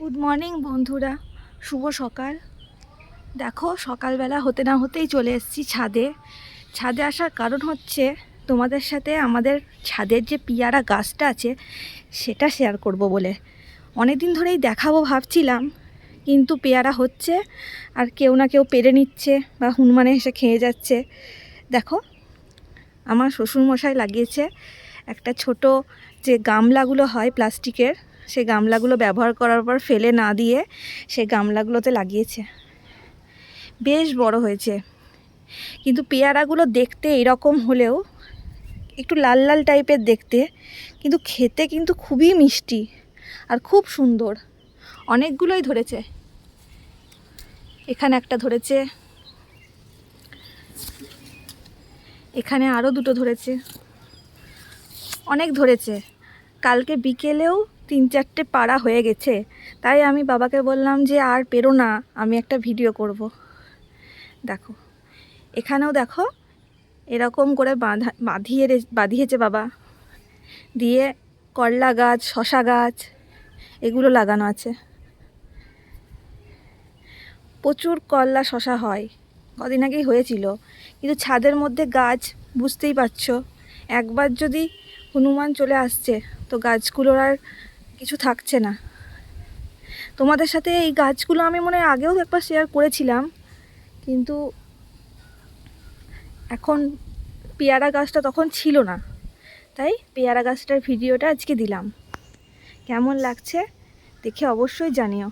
Good morning বন্ধুরা, শুভ সকাল। দেখো সকালবেলা হতে না হতেই চলে এসেছি ছাদে। ছাদে আসার কারণ হচ্ছে তোমাদের সাথে আমাদের ছাদের যে পিয়ারা গাছটা আছে সেটা শেয়ার করব বলে। অনেক দিন ধরেই দেখাবো ভাবছিলাম, কিন্তু পেয়ারা হচ্ছে আর কেউ না কেউ পেরে নিচ্ছে বা হনুমানে এসে খেয়ে যাচ্ছে। দেখো আমার শ্বশুরমশাই লাগিয়েছে একটা ছোট যে গামলাগুলো হয় প্লাস্টিকের, সেই গামলাগুলো ব্যবহার করার পর ফেলে না দিয়ে সেই গামলাগুলোতে লাগিয়েছে। বেশ বড় হয়েছে, কিন্তু পেয়ারাগুলো দেখতে এরকম হলেও একটু লাল লাল টাইপের দেখতে, কিন্তু খেতে কিন্তু খুবই মিষ্টি আর খুব সুন্দর। অনেকগুলোই ধরেছে, এখানে একটা ধরেছে, এখানে আরও দুটো ধরেছে, অনেক ধরেছে। কালকে বিকেলেও 3-4টে পাড়া হয়ে গেছে। তাই আমি বাবাকে বললাম যে আর পেরো না, আমি একটা ভিডিও করব। দেখো এখানেও দেখো এরকম করে বাঁধিয়েছে বাবা, দিয়ে করলা গাছ, শশা গাছ এগুলো লাগানো আছে। প্রচুর করলা শশা হয়, কদিন আগেই হয়েছিল। কিন্তু ছাদের মধ্যে গাছ, বুঝতেই পারছো, একবার যদি হনুমান চলে আসছে তো গাছগুলোর আর কিছু থাকছে না। তোমাদের সাথে এই গাছগুলো আমি মনে হয় আগেও একবার শেয়ার করেছিলাম, কিন্তু এখন পেয়ারা গাছটা তখন ছিল না, তাই পেয়ারা গাছটার ভিডিওটা আজকে দিলাম। কেমন লাগছে দেখে অবশ্যই জানিও।